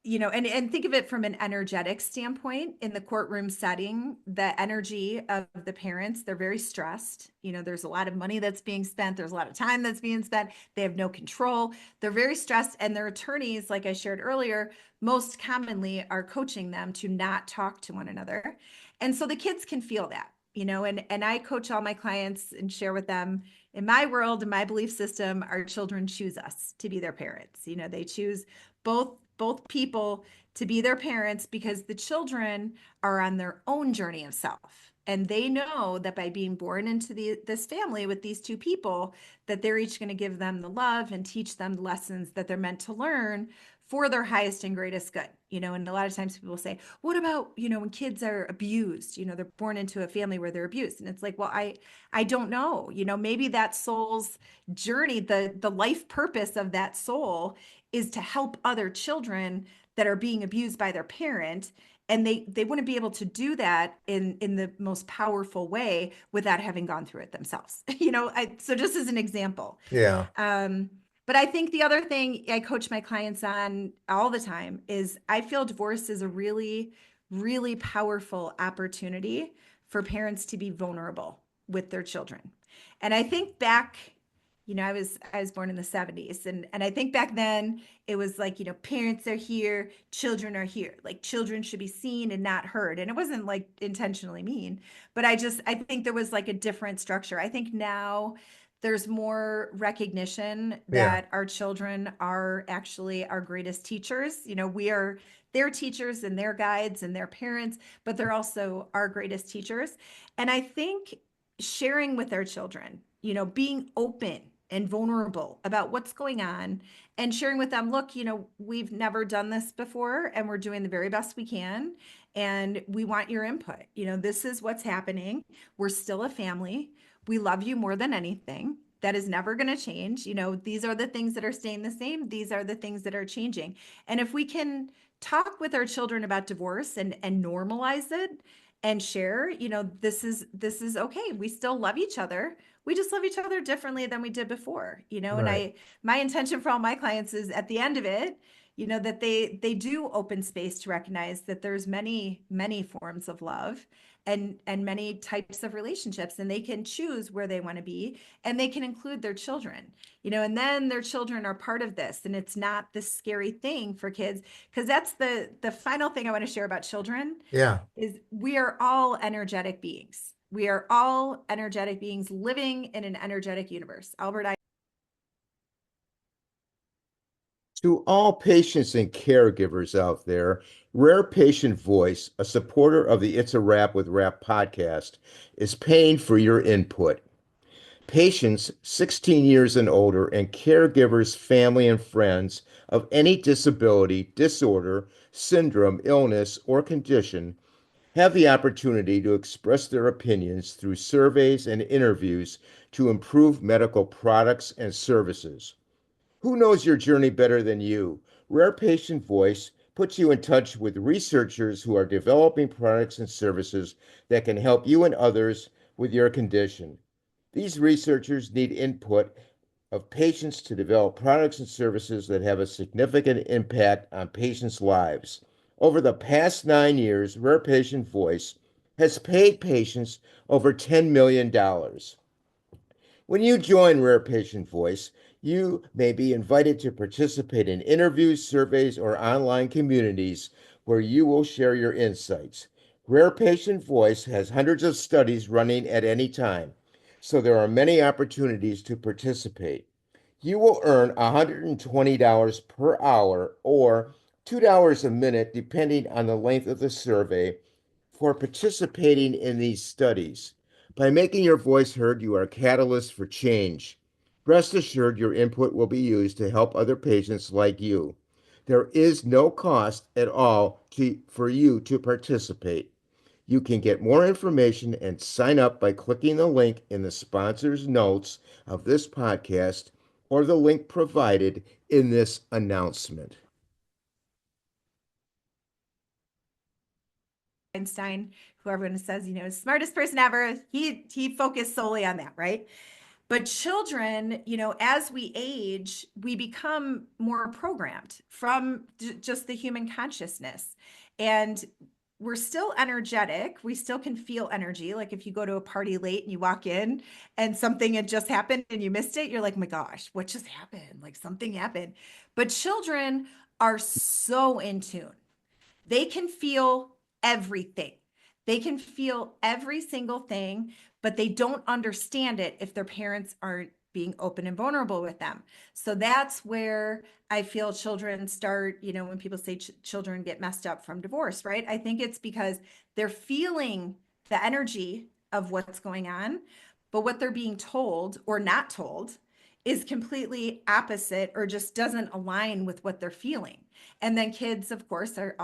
and think of it from an energetic standpoint in the courtroom setting, the energy of the parents, they're very stressed. There's a lot of money that's being spent, there's a lot of time that's being spent. They have no control. They're very stressed, and their attorneys, like I shared earlier, most commonly are coaching them to not talk to one another. And so the kids can feel that, and I coach all my clients and share with them in my world, in my belief system, our children choose us to be their parents. They choose both people to be their parents because the children are on their own journey of self, and they know that by being born into this family with these two people, that they're each going to give them the love and teach them the lessons that they're meant to learn for their highest and greatest good. And a lot of times people say, what about, when kids are abused, they're born into a family where they're abused, and it's like, well, I don't know, maybe that soul's journey, the life purpose of that soul is to help other children that are being abused by their parent, and they wouldn't be able to do that in the most powerful way without having gone through it themselves. So just as an example. Yeah. um, but I think the other thing I coach my clients on all the time is I feel divorce is a really, really powerful opportunity for parents to be vulnerable with their children. And I think back, I was born in the 70s, and I think back then it was like, parents are here, children are here. Like children should be seen and not heard. And it wasn't like intentionally mean, but I think there was like a different structure. I think now there's more recognition Yeah. that our children are actually our greatest teachers. We are their teachers and their guides and their parents, but they're also our greatest teachers. And I think sharing with our children, being open and vulnerable about what's going on and sharing with them, look, we've never done this before and we're doing the very best we can. And we want your input. This is what's happening. We're still a family. We love you more than anything. That is never going to change. These are the things that are staying the same. These are the things that are changing. And if we can talk with our children about divorce and normalize it and share, this is okay. We still love each other. We just love each other differently than we did before, and Right. my intention for all my clients is at the end of it, that they do open space to recognize that there's many forms of love and many types of relationships, and they can choose where they want to be, and they can include their children, and then their children are part of this, and it's not this scary thing for kids, because that's the final thing I want to share about children Yeah. is we are all energetic beings. We are all energetic beings living in an energetic universe. Albert, To all patients and caregivers out there, Rare Patient Voice, a supporter of the It's a Wrap with Rap podcast, is paying for your input. Patients 16 years and older and caregivers, family, and friends of any disability, disorder, syndrome, illness, or condition have the opportunity to express their opinions through surveys and interviews to improve medical products and services. Who knows your journey better than you? Rare Patient Voice puts you in touch with researchers who are developing products and services that can help you and others with your condition. These researchers need input of patients to develop products and services that have a significant impact on patients' lives. Over the past 9 years, Rare Patient Voice has paid patients over $10 million. When you join Rare Patient Voice, you may be invited to participate in interviews, surveys, or online communities where you will share your insights. Rare Patient Voice has hundreds of studies running at any time, so there are many opportunities to participate. You will earn $120 per hour or $2 a minute, depending on the length of the survey, for participating in these studies. By making your voice heard, you are a catalyst for change. Rest assured, your input will be used to help other patients like you. There is no cost at all for you to participate. You can get more information and sign up by clicking the link in the sponsor's notes of this podcast or the link provided in this announcement. Einstein, who everyone says, smartest person ever, he focused solely on that, right? But children, as we age, we become more programmed from just the human consciousness. And we're still energetic. We still can feel energy. Like if you go to a party late and you walk in and something had just happened and you missed it, you're like, my gosh, what just happened? Like something happened. But children are so in tune. They can feel everything. They can feel every single thing, but they don't understand it if their parents aren't being open and vulnerable with them. So that's where I feel children start, when people say children get messed up from divorce, right? I think it's because they're feeling the energy of what's going on, but what they're being told or not told is completely opposite or just doesn't align with what they're feeling. And then kids, of course, they're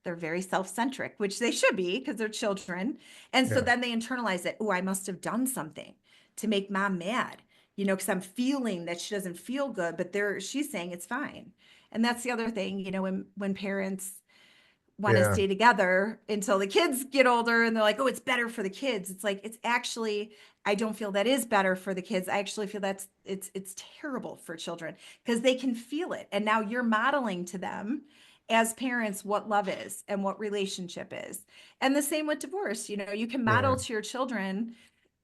very self-centric, which they should be because they're children. And so Yeah, then they internalize it. Oh, I must have done something to make mom mad, because I'm feeling that she doesn't feel good, but she's saying it's fine. And that's the other thing, when parents want to yeah, stay together until the kids get older and they're like, oh, it's better for the kids. It's like, it's actually, I don't feel that is better for the kids. I actually feel it's terrible for children because they can feel it. And now you're modeling to them as parents what love is and what relationship is. And the same with divorce. You can yeah, model to your children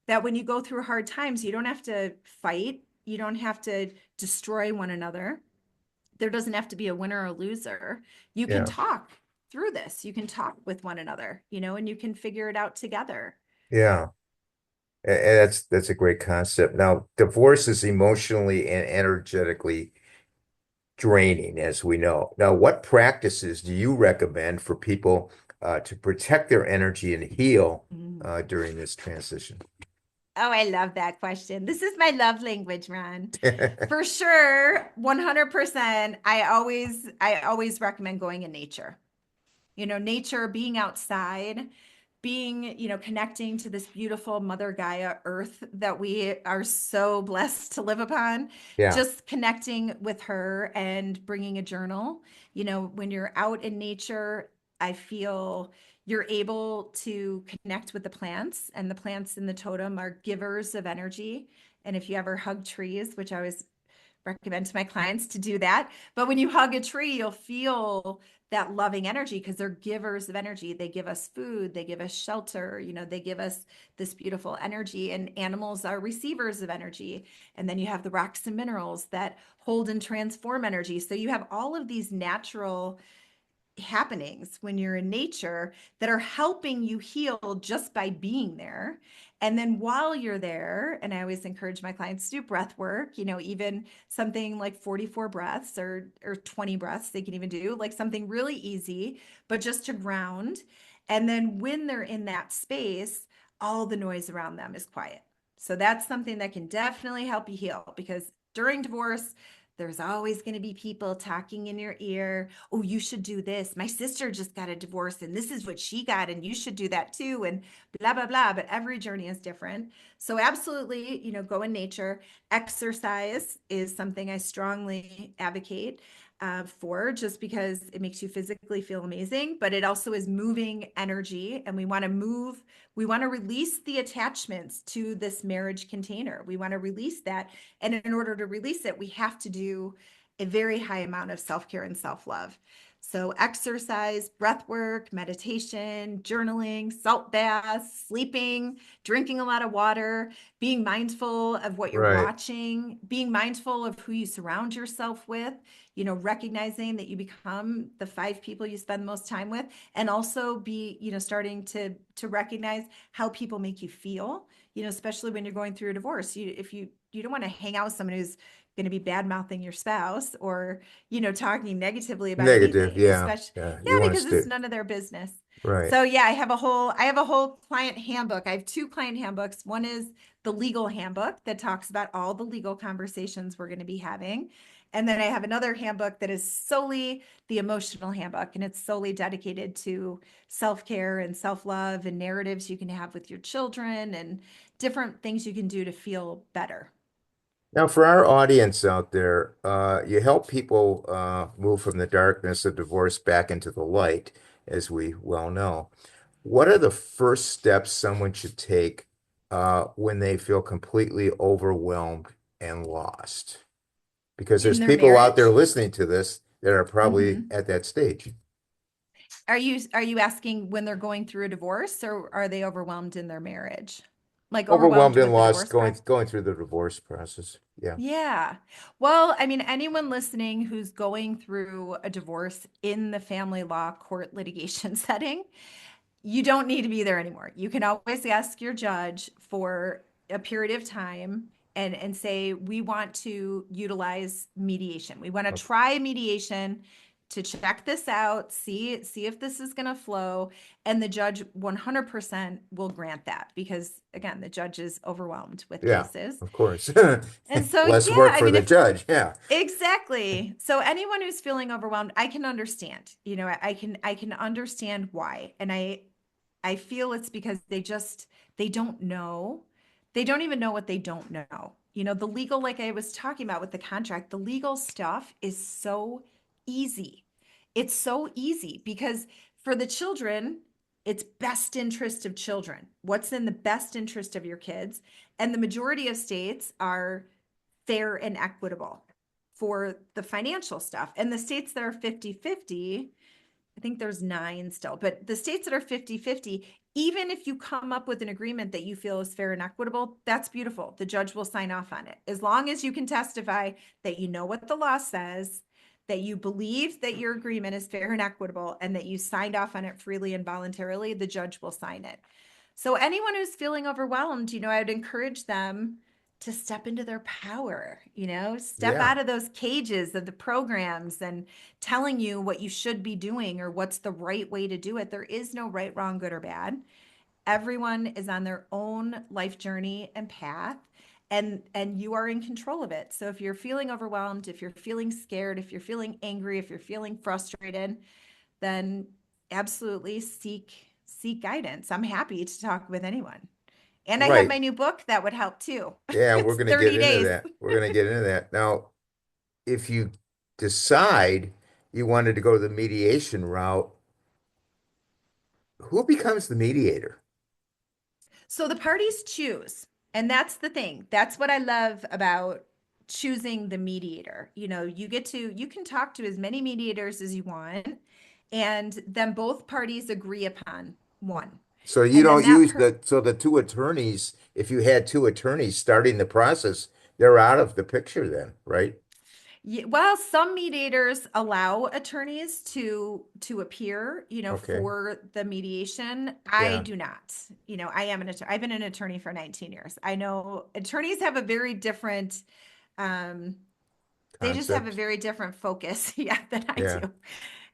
that when you go through hard times, you don't have to fight, you don't have to destroy one another. There doesn't have to be a winner or loser. You can yeah, talk through this. You can talk with one another, and you can figure it out together. yeah. And that's a great concept. Now, divorce is emotionally and energetically draining, as we know. Now, what practices do you recommend for people to protect their energy and heal Mm. during this transition? Oh, I love that question. This is my love language, Ron. For sure, 100%. I always recommend going in nature. Nature, being outside, being, connecting to this beautiful Mother Gaia Earth that we are so blessed to live upon, Yeah. just connecting with her and bringing a journal. When you're out in nature, I feel you're able to connect with the plants, and the plants in the totem are givers of energy. And if you ever hug trees, which I always recommend to my clients to do that. But when you hug a tree, you'll feel that loving energy because they're givers of energy. They give us food, they give us shelter, they give us this beautiful energy. And animals are receivers of energy. And then you have the rocks and minerals that hold and transform energy. So you have all of these natural happenings when you're in nature that are helping you heal just by being there. And then while you're there, and I always encourage my clients to do breath work, even something like 44 breaths or 20 breaths, they can even do like something really easy, but just to ground. And then when they're in that space, all the noise around them is quiet. So that's something that can definitely help you heal, because during divorce, there's always going to be people talking in your ear. Oh, you should do this. My sister just got a divorce and this is what she got, and you should do that too, and blah, blah, blah. But every journey is different. So absolutely, go in nature. Exercise is something I strongly advocate for, just because it makes you physically feel amazing, but it also is moving energy, and we want to move. We want to release the attachments to this marriage container. We want to release that. And in order to release it, we have to do a very high amount of self-care and self-love. So exercise, breath work, meditation, journaling, salt baths, sleeping, drinking a lot of water, being mindful of what you're Right. watching, being mindful of who you surround yourself with, recognizing that you become the 5 people you spend the most time with, and also be, starting to recognize how people make you feel, especially when you're going through a divorce. If you don't want to hang out with someone who's going to be bad mouthing your spouse, or talking negatively about Negative. anything, Yeah. especially, Yeah. yeah, You want to because it's stay. none of their business. Right. So yeah, I have a whole client handbook. I have 2 client handbooks. One is the legal handbook that talks about all the legal conversations we're going to be having, and then I have another handbook that is solely the emotional handbook, and it's solely dedicated to self-care and self-love and narratives you can have with your children and different things you can do to feel better. Now, for our audience out there, you help people move from the darkness of divorce back into the light, as we well know. What are the first steps someone should take when they feel completely overwhelmed and lost? Because In there's their people out there marriage? listening to this that are probably Hmm. at that stage. Are you asking when they're going through a divorce, or are they overwhelmed in their marriage? Like Overwhelmed overwhelmed and with the lost divorce going process? going through the divorce process. Yeah. Yeah. Well, I mean, anyone listening who's going through a divorce in the family law court litigation setting, you don't need to be there anymore. You can always ask your judge for a period of time, and say, we want to utilize mediation. We want to Okay. try mediation to check this out, see if this is going to flow. And the judge 100% will grant that, because again, the judge is overwhelmed with Yeah, cases. of course. And so, Less yeah, work I for mean, the if judge. Yeah. exactly. So anyone who's feeling overwhelmed, I can understand. I can understand why. And I feel it's because they don't know. They don't even know what they don't know. The legal, like I was talking about with the contract, the legal stuff is so easy. It's so easy because for the children, it's best interest of children. What's in the best interest of your kids? And the majority of states are fair and equitable for the financial stuff. And the states that are 50-50, I think there's 9 still, but the states that are 50-50, even if you come up with an agreement that you feel is fair and equitable, that's beautiful. The judge will sign off on it. As long as you can testify that you know what the law says, that you believe that your agreement is fair and equitable, and that you signed off on it freely and voluntarily, the judge will sign it. So anyone who's feeling overwhelmed, I would encourage them to step into their power, step Yeah. out of those cages of the programs and telling you what you should be doing or what's the right way to do it. There is no right, wrong, good, or bad. Everyone is on their own life journey and path, and you are in control of it. So if you're feeling overwhelmed, if you're feeling scared, if you're feeling angry, if you're feeling frustrated, then absolutely seek guidance. I'm happy to talk with anyone. And I have Right. my new book that would help too. Yeah, we're It's going to get 30 into days. that. We're going to get into that. Now, if you decide you wanted to go the mediation route, who becomes the mediator? So the parties choose. And that's the thing. That's what I love about choosing the mediator. You can talk to as many mediators as you want, and then both parties agree upon one. So you And then don't use the two attorneys, if you had two attorneys starting the process, they're out of the picture then, right? well, some mediators allow attorneys to appear, Okay. for the mediation. I Yeah. do not. I am an attorney. I've been an attorney for 19 years. I know attorneys have a very different um they just have a Concept. very different focus, yeah, than I Yeah. do.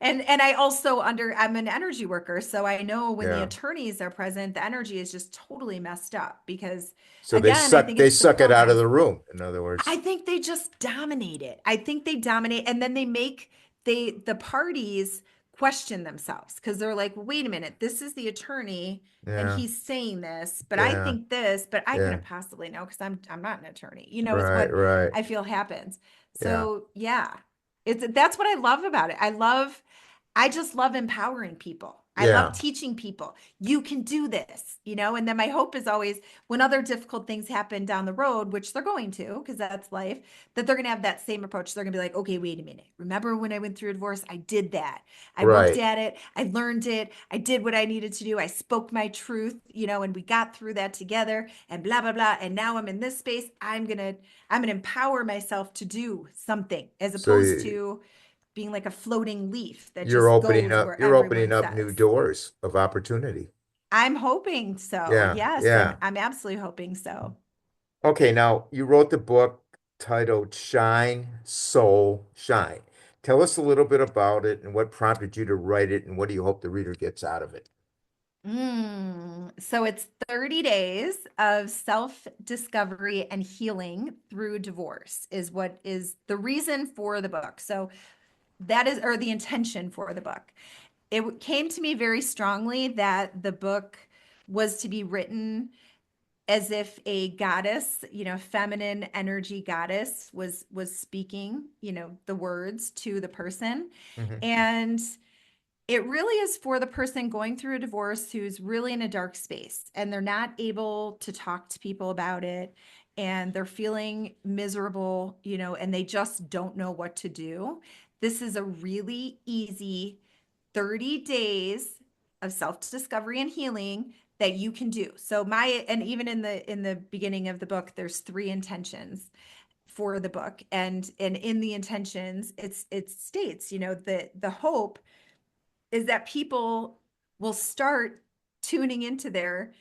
And I also I'm an energy worker, so I know when the Yeah. attorneys are present, the energy is just totally messed up because So again, I think they it's the suck it out of program. the room, in other words. I think they just dominate it. I think they dominate, and then the parties question themselves because they're like, wait a minute, this is the attorney and Yeah. he's saying this, but I Yeah. think this, but I Yeah. couldn't possibly know because I'm not an attorney, is Right, what right. I feel happens. Yeah. So yeah, that's what I love about it. I just love empowering people. I love Yeah. teaching people. You can do this, And then my hope is always when other difficult things happen down the road, which they're going to, because that's life, that they're going to have that same approach. They're going to be like, okay, wait a minute. Remember when I went through a divorce? I did that. I worked Right. at it. I learned it. I did what I needed to do. I spoke my truth, and we got through that together and blah, blah, blah. And now I'm in this space. I'm going to empower myself to do something as So opposed to being like a floating leaf that you're just opening goes up where you're opening everyone up new says. doors of opportunity. I'm hoping so. Yeah. Yes, Yeah. I'm absolutely hoping so. Okay, now you wrote the book titled Shine, Soul, Shine. Tell us a little bit about it and what prompted you to write it and what do you hope the reader gets out of it? So it's 30 days of self-discovery and healing through divorce is what is the reason for the book. So that is, or the intention for the book. It came to me very strongly that the book was to be written as if a goddess, feminine energy goddess was speaking, the words to the person. Hmm. And it really is for the person going through a divorce who's really in a dark space and they're not able to talk to people about it and they're feeling miserable, and they just don't know what to do. This is a really easy 30 days of self-discovery and healing that you can do. So and even in the beginning of the book, there's three intentions for the book. And in the intentions, it states, the hope is that people will start tuning into their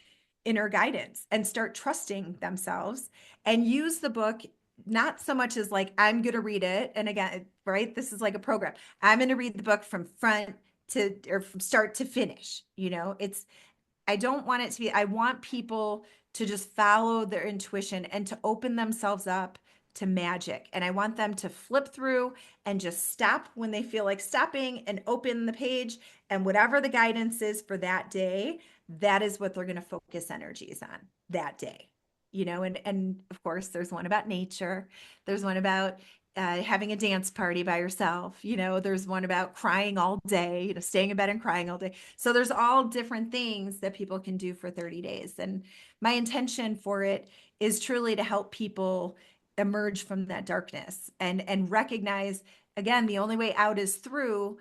inner guidance and start trusting themselves and use the book not so much as like I'm going to read it and again, right, this is like a program. I'm going to read the book from front to or from start to finish. It's I don't want it to be, I want people to just follow their intuition and to open themselves up to magic. And I want them to flip through and just stop when they feel like stopping and open the page. And whatever the guidance is for that day, that is what they're going to focus energies on that day. And of course, there's one about nature. There's one about having a dance party by yourself. There's one about crying all day, staying in bed and crying all day. So there's all different things that people can do for 30 days. And my intention for it is truly to help people emerge from that darkness and recognize again the only way out is through,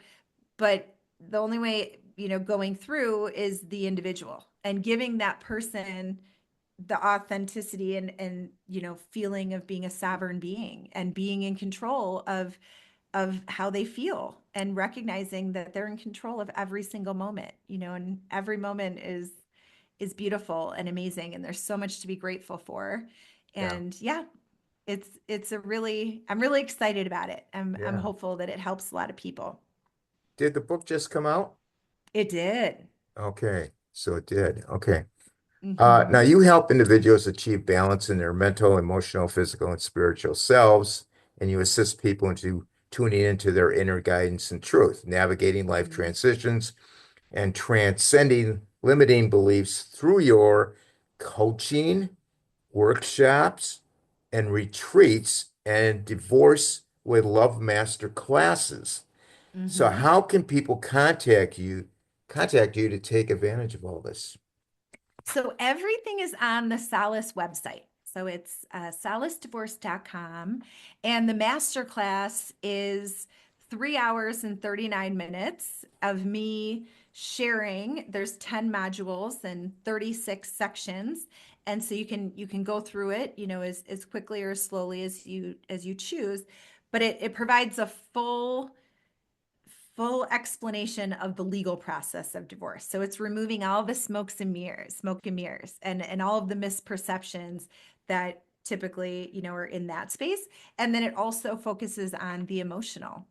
but the only way, going through is the individual and giving that person the authenticity and feeling of being a sovereign being and being in control of how they feel and recognizing that they're in control of every single moment, and every moment is beautiful and amazing and there's so much to be grateful for. Yeah. And yeah, I'm really excited about it. I'm Yeah. hopeful that it helps a lot of people. Did the book just come out? It did. Okay. So it did. Okay. Now Hmm. you help individuals achieve balance in their mental, emotional, physical, and spiritual selves, and you assist people into tuning into their inner guidance and truth, navigating life Hmm. transitions and transcending limiting beliefs through your coaching, workshops, and retreats and divorce with love master classes. So Hmm. how can people contact you to take advantage of all this? So everything is on the Solace website. So it's solacedivorce.com. And the masterclass is 3 hours and 39 minutes of me sharing. There's 10 modules and 36 sections. And so you can go through it, as quickly or as slowly as you choose. But it provides a full explanation of the legal process of divorce. So it's removing all the smoke and mirrors, and all of the misperceptions that typically, are in that space. And then it also focuses on the emotional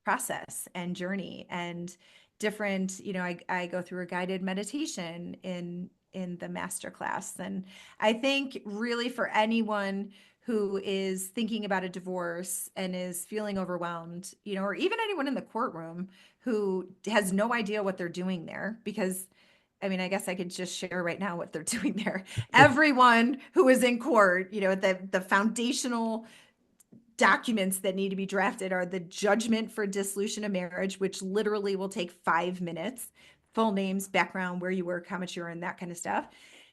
process and journey and different, I go through a guided meditation in the master class. And I think really for anyone who is thinking about a divorce and is feeling overwhelmed, or even anyone in the courtroom who has no idea what they're doing there, because I mean, I guess I could just share right now what they're doing there. Everyone who is in court, the foundational documents that need to be drafted are the judgment for dissolution of marriage, which literally will take 5 minutes, full names, background, where you work, how much you earn, that kind of stuff.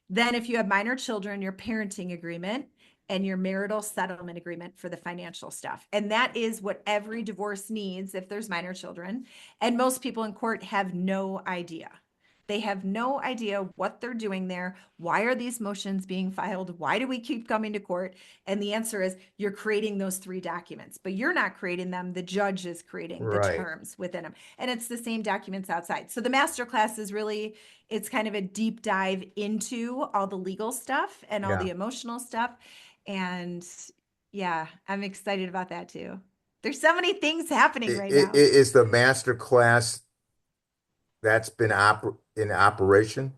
Then, if you have minor children, your parenting agreement and your marital settlement agreement for the financial stuff. And that is what every divorce needs if there's minor children. And most people in court have no idea. They have no idea what they're doing there. Why are these motions being filed? Why do we keep coming to court? And the answer is you're creating those three documents, but you're not creating them. The judge is creating the Right. terms within them. And it's the same documents outside. So the master class is really, it's kind of a deep dive into all the legal stuff and all Yeah. the emotional stuff. And yeah, I'm excited about that too. There's so many things happening right now. Is the master class that's been in operation?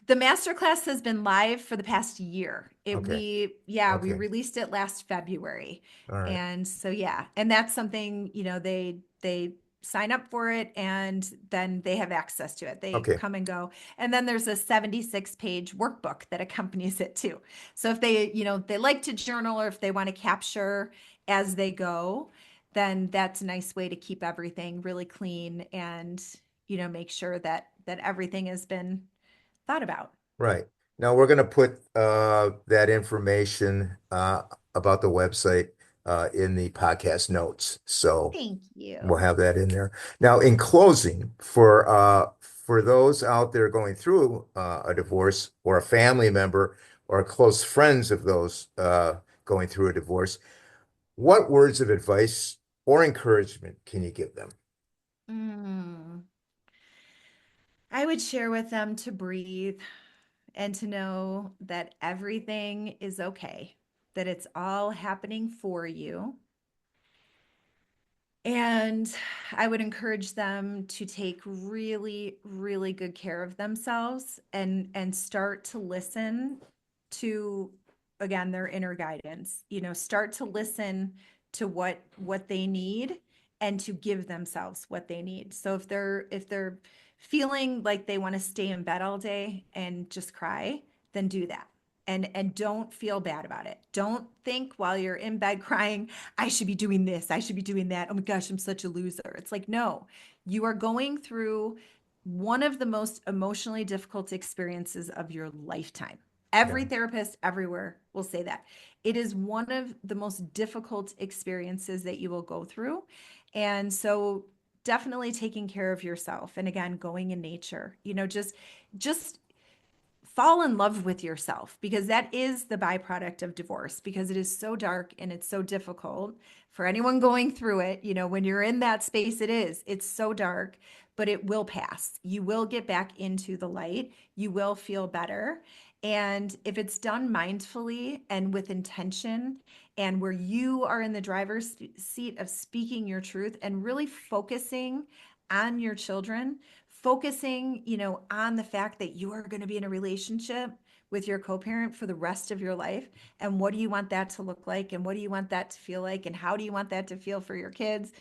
The masterclass has been live for the past year. Okay. We Okay. released it last February. All right. And so yeah, and that's something, they sign up for it and then they have access to it. They Okay. come and go. And then there's a 76-page workbook that accompanies it too. So if they like to journal or if they want to capture as they go, then that's a nice way to keep everything really clean and, make sure that everything has been thought about. Right. Now we're going to put that information about the website in the podcast notes. So Thank we'll you. have that in there. Now, in closing, for those out there going through a divorce or a family member or close friends of those going through a divorce, what words of advice or encouragement can you give them? Mm. I would share with them to breathe and to know that everything is okay, that it's all happening for you. And I would encourage them to take really, really good care of themselves and start to listen to, again, their inner guidance. Start to listen to what they need and to give themselves what they need. So if they're feeling like they want to stay in bed all day and just cry, then do that. And don't feel bad about it. Don't think while you're in bed crying, I should be doing this. I should be doing that. Oh my gosh, I'm such a loser. It's like, no, you are going through one of the most emotionally difficult experiences of your lifetime. Yeah. Every therapist everywhere will say that. It is one of the most difficult experiences that you will go through. And so definitely taking care of yourself and again going in nature. Just fall in love with yourself because that is the byproduct of divorce because it is so dark and it's so difficult for anyone going through it. When you're in that space, it's so dark, but it will pass. You will get back into the light. You will feel better. And if it's done mindfully and with intention, and where you are in the driver's seat of speaking your truth and really focusing on your children, focusing, on the fact that you are going to be in a relationship with your co-parent for the rest of your life? And what do you want that to look like? And what do you want that to feel like? And how do you want that to feel for your kids?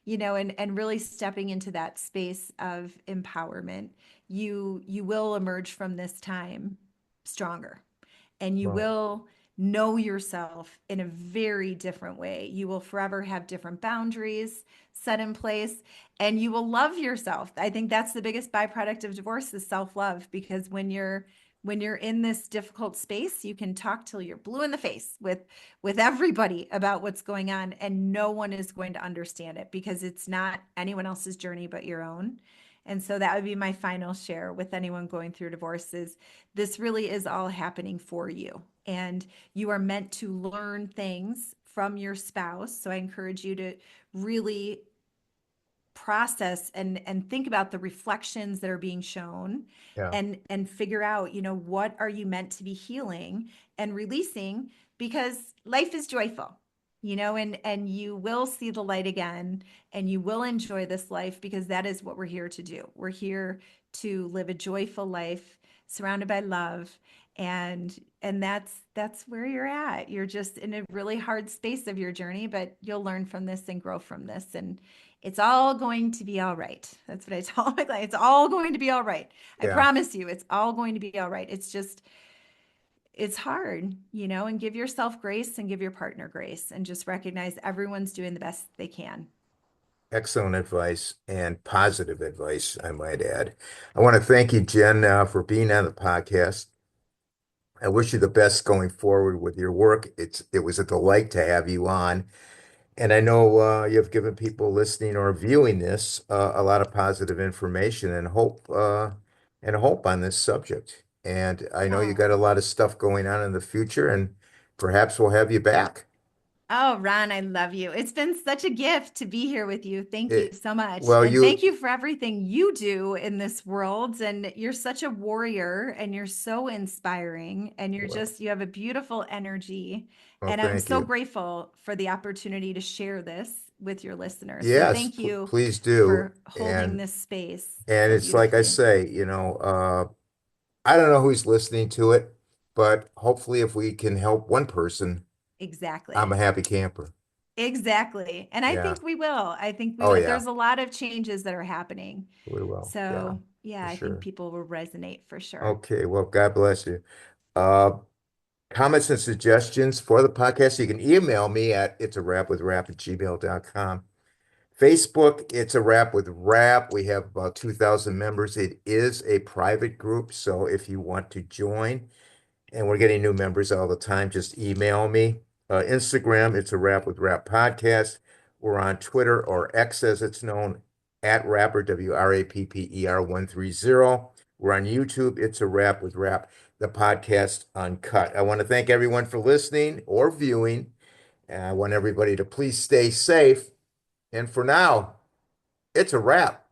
And really stepping into that space of empowerment, you will emerge from this time stronger, and you Well, will know yourself in a very different way. You will forever have different boundaries set in place, and you will love yourself. I think that's the biggest byproduct of divorce is self-love, because when you're in this difficult space, you can talk till you're blue in the face with everybody about what's going on, and no one is going to understand it because it's not anyone else's journey but your own. And so that would be my final share with anyone going through divorce is this really is all happening for you. And you are meant to learn things from your spouse. So I encourage you to really process and think about the reflections that are being shown, yeah, and figure out, what are you meant to be healing and releasing, because life is joyful, and you will see the light again, and you will enjoy this life, because that is what we're here to do. We're here to live a joyful life surrounded by love, and that's where you're at. You're just in a really hard space of your journey, but you'll learn from this and grow from this, and it's all going to be all right. That's what I tell my clients. It's all going to be all right. I yeah, promise you, it's all going to be all right. It's just, it's hard, and give yourself grace and give your partner grace, and just recognize everyone's doing the best they can. excellent advice and positive advice, I might add. I want to thank you, Jen, for being on the podcast. I wish you the best going forward with your work. It was a delight to have you on. And I know you've given people listening or viewing this a lot of positive information and hope on this subject. And I know you got a Oh, lot of stuff going on in the future, and perhaps we'll have you back. Oh, Ron, I love you. It's been such a gift to be here with you. Thank you It, so much. well, And thank you, you for everything you do in this world. And you're such a warrior, and you're so inspiring, and well, you have a beautiful energy. well, And I'm thank so you. grateful for the opportunity to share this with your listeners. So Yes, thank you please do. for holding this space And so it's like I beautifully. say, I don't know who's listening to it, but hopefully, if we can help one person, I'm Exactly. a happy camper. Exactly. And I Yeah. think we will. I think we Oh, will. yeah. There's a lot of changes that are happening. We will. Yeah, So, yeah, for I think sure. people will resonate for sure. Okay. Well, God bless you. Uh, Comments and suggestions for the podcast, you can email me at it's a wrap with rap at gmail.com. Facebook, it's a wrap with rap. We have about 2,000 members. It is a private group. So if you want to join, and we're getting new members all the time, just email me. Instagram, it's a wrap with rap podcast. We're on Twitter, or X as it's known, at rapper, WRAPPER 130. We're on YouTube, it's a wrap with rap, the podcast uncut. I want to thank everyone for listening or viewing. And I want everybody to please stay safe. And for now, it's a wrap.